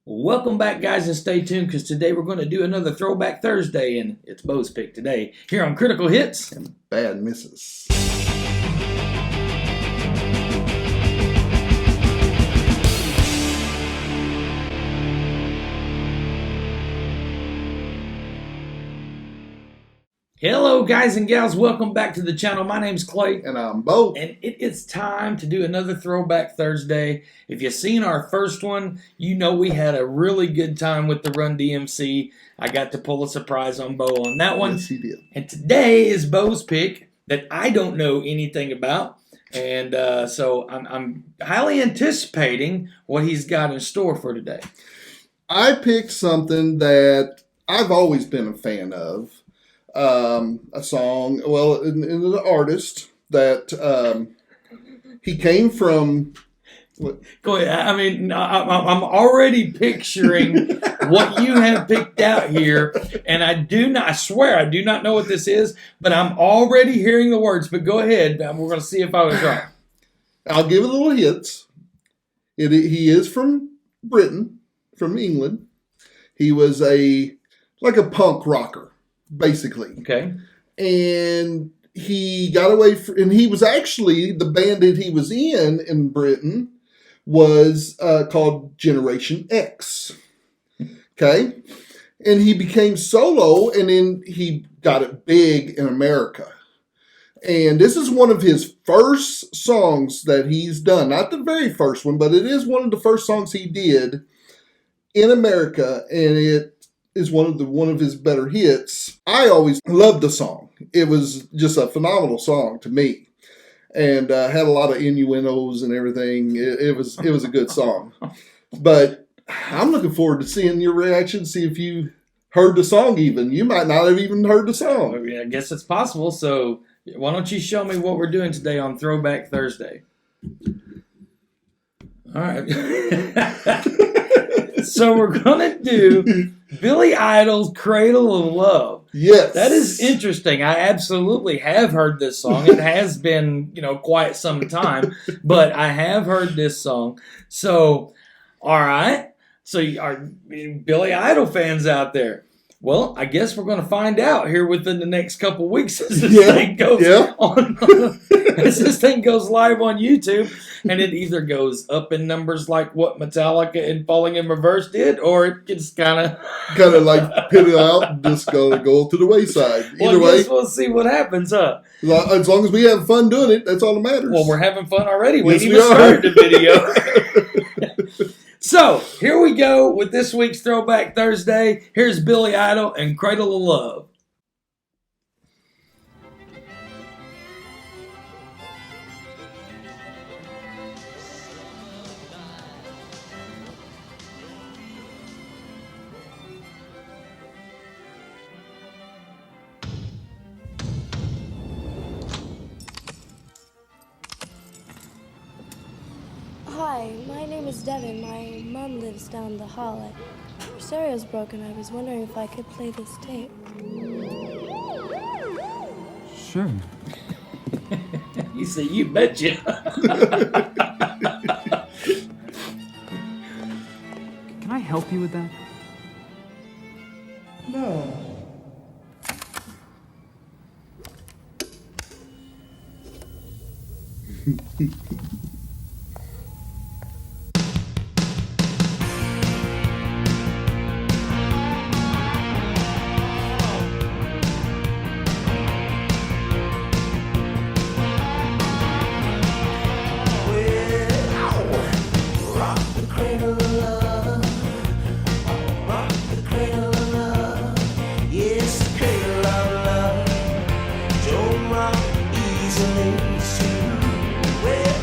Welcome back, guys, and stay tuned because today we're going to do another Throwback Thursday, and it's Bo's pick today here on Critical Hits and Bad Misses. Hello, guys and gals. Welcome back to the channel. My name's Clay. And I'm Bo. And it is time to do another Throwback Thursday. If you've seen our first one, you know we had a really good time with the Run DMC. I got to pull a surprise on Bo on that one. Yes, he did. And today is Bo's pick that I don't know anything about. And so I'm highly anticipating what he's got in store for today. I picked something that I've always been a fan of. A song, well, in the artist that he came from. What? Go ahead. I mean, I'm already picturing what you have picked out here, and I swear, I do not know what this is, but I'm already hearing the words. But go ahead. We're going to see if I was right. I'll give it a little hits. He is from Britain, from England. He was like a punk rocker. Basically. Okay. And he got away and he was actually, the band that he was in Britain was called Generation X. Okay. And he became solo and then he got it big in America. And this is one of his first songs that he's done. Not the very first one, but it is one of the first songs he did in America. And it is one of his better hits. I always loved the song. It was just a phenomenal song to me, and had a lot of innuendos and everything. It was a good song. But I'm looking forward to seeing your reaction. See if you heard the song. Even you might not have even heard the song. I guess it's possible. So why don't you show me what we're doing today on Throwback Thursday? All right. So we're gonna do Billy Idol's Cradle of Love. Yes. That is interesting. I absolutely have heard this song. It has been, quite some time, but I have heard this song. So, all right. So are Billy Idol fans out there? Well, I guess we're going to find out here within the next couple of weeks as this thing goes on. As this thing goes live on YouTube, and it either goes up in numbers like what Metallica and Falling in Reverse did, or it gets kind of like pit it out and just go to the wayside. Either way, we'll see what happens, huh? As long as we have fun doing it, that's all that matters. Well, we're having fun already. Yes, We even started the video. So, here we go with this week's Throwback Thursday. Here's Billy Idol and Cradle of Love. Hi, my name is Devin. My mom lives down the hall. Her stereo's broken. I was wondering if I could play this tape. Sure. You say, you betcha. Can I help you with that? No. Don't rock easily, too. Well,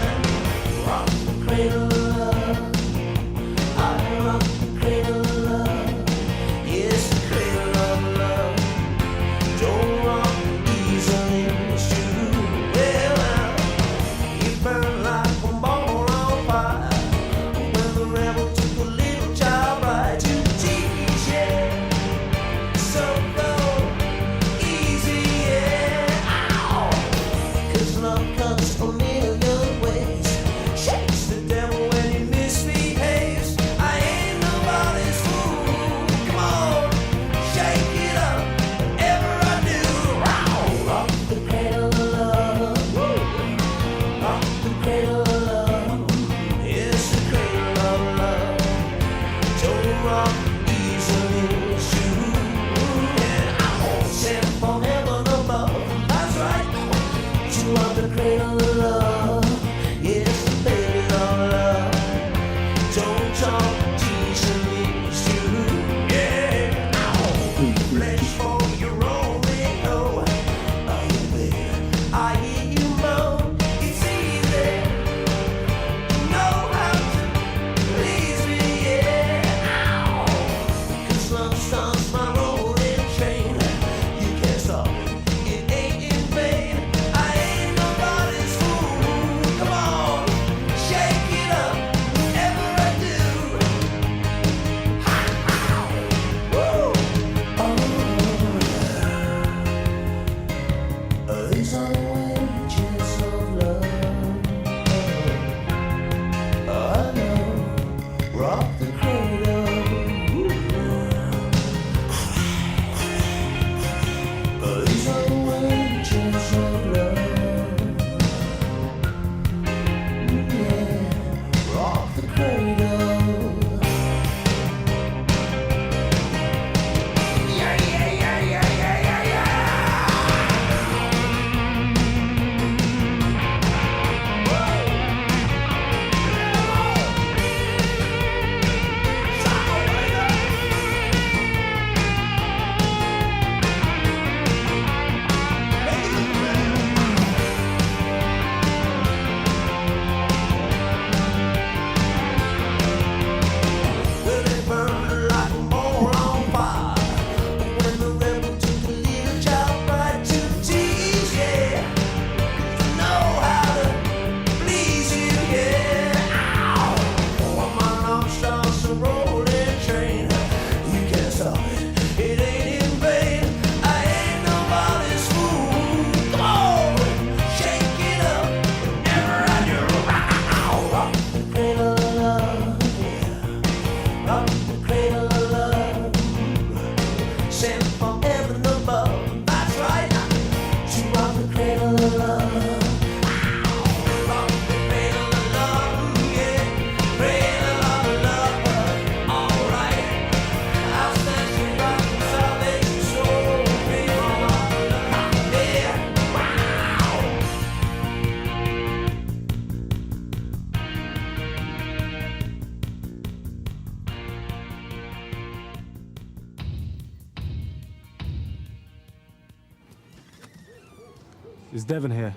Is Devin here?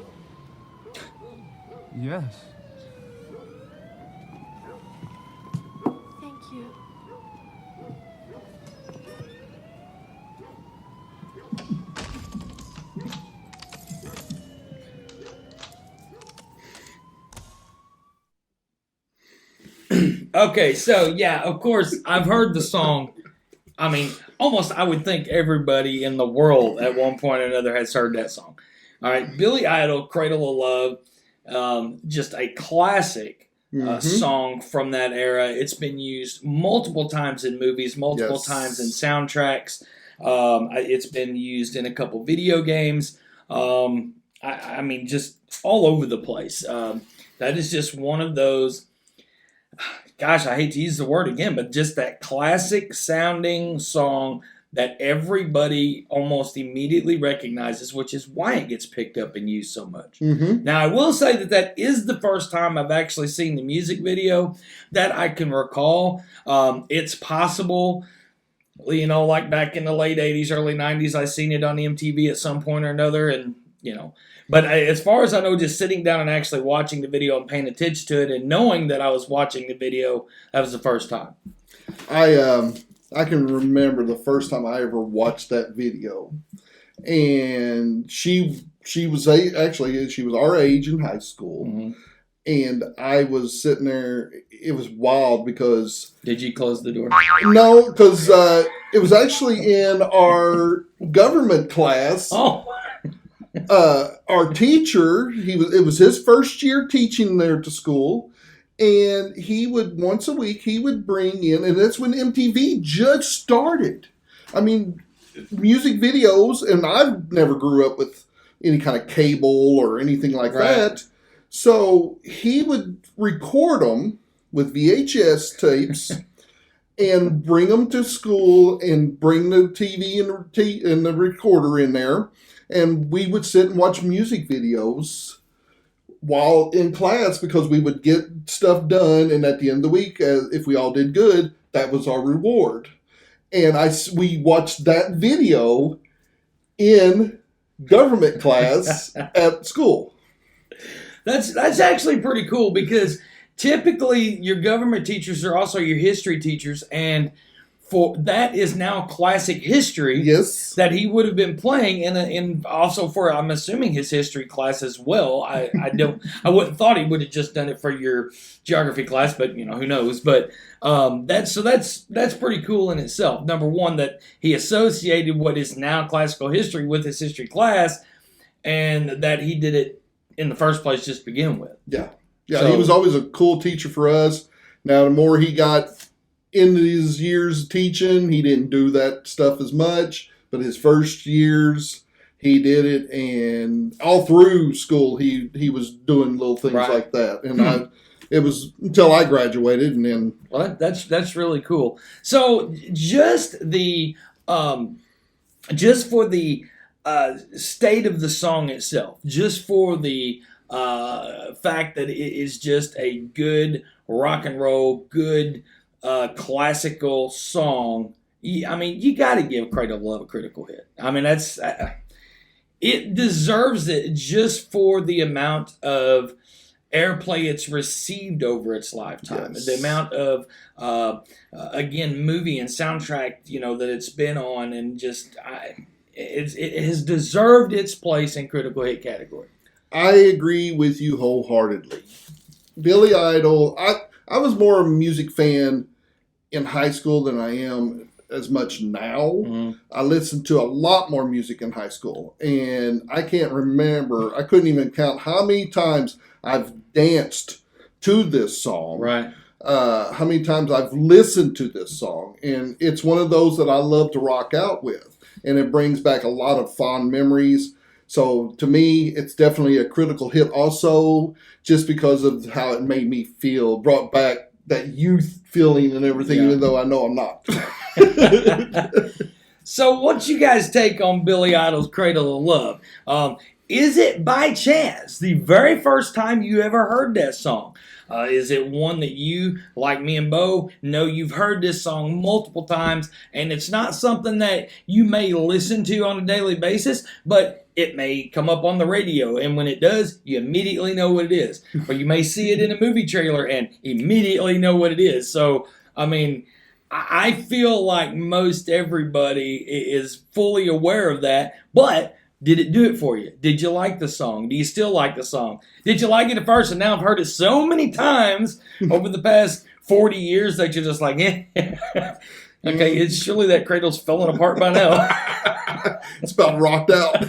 Yes. Thank you. Okay, so yeah, of course, I've heard the song. I mean, almost I would think everybody in the world at one point or another has heard that song. All right, Billy Idol, Cradle of Love, just a classic song from that era. It's been used multiple times in movies, multiple times in soundtracks. It's been used in a couple video games. I mean, just all over the place. That is just one of those. Gosh, I hate to use the word again, but just that classic sounding song that everybody almost immediately recognizes, which is why it gets picked up and used so much. Now, I will say that is the first time I've actually seen the music video that I can recall. It's possible, you know, like back in the late 80s, early 90s, I seen it on MTV at some point or another, and, you know. But as far as I know, just sitting down and actually watching the video and paying attention to it and knowing that I was watching the video, that was the first time. I can remember the first time I ever watched that video, and she was actually she was our age in high school, and I was sitting there. It was wild because did you close the door? No, because it was actually in our government class. Oh. Our teacher, it was his first year teaching there to school, and he would once a week bring in, and that's when MTV just started. I mean, music videos, and I never grew up with any kind of cable or anything like that. So he would record them with VHS tapes and bring them to school and bring the TV and the recorder in there. And we would sit and watch music videos while in class because we would get stuff done. And at the end of the week, if we all did good, that was our reward. And we watched that video in government class at school. That's actually pretty cool because typically your government teachers are also your history teachers, and for that is now classic history. Yes, that he would have been playing in also for, I'm assuming, his history class as well. I wouldn't thought he would have just done it for your geography class, but you know, who knows. But that's pretty cool in itself. Number one, that he associated what is now classical history with his history class, and that he did it in the first place just to begin with. Yeah, so, he was always a cool teacher for us. Now, the more he got into his years teaching, he didn't do that stuff as much, but his first years he did it, and all through school he was doing little things like that. And it was until I graduated, and then that's really cool. So just for the state of the song itself, just for the fact that it is just a good rock and roll, good classical song. I mean, you got to give Cradle of Love a critical hit. I mean, that's it deserves it just for the amount of airplay it's received over its lifetime. Yes. The amount of again, movie and soundtrack, you know, that it's been on, and just it has deserved its place in critical hit category. I agree with you wholeheartedly. Billy Idol. I was more a music fan in high school than I am as much now. I listened to a lot more music in high school, and I can't remember. I couldn't even count how many times I've danced to this song. Right. How many times I've listened to this song, and it's one of those that I love to rock out with, and it brings back a lot of fond memories. So to me, it's definitely a critical hit also, just because of how it made me feel, brought back that youth feeling and everything, even though I know I'm not. So what's you guys' take on Billy Idol's Cradle of Love? Is it by chance the very first time you ever heard that song? Is it one that you, like me and Bo, know you've heard this song multiple times, and it's not something that you may listen to on a daily basis, but it may come up on the radio, and when it does, you immediately know what it is. Or you may see it in a movie trailer and immediately know what it is. So, I mean, I feel like most everybody is fully aware of that, but did it do it for you? Did you like the song? Do you still like the song? Did you like it at first, and now I've heard it so many times over the past 40 years that you're just like, eh. Okay, it's surely that cradle's falling apart by now. It's about rocked out.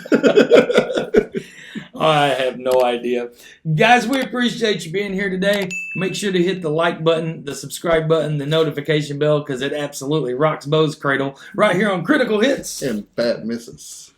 I have no idea. Guys, we appreciate you being here today. Make sure to hit the like button, the subscribe button, the notification bell, because it absolutely rocks Bo's Cradle right here on Critical Hits. And bad misses.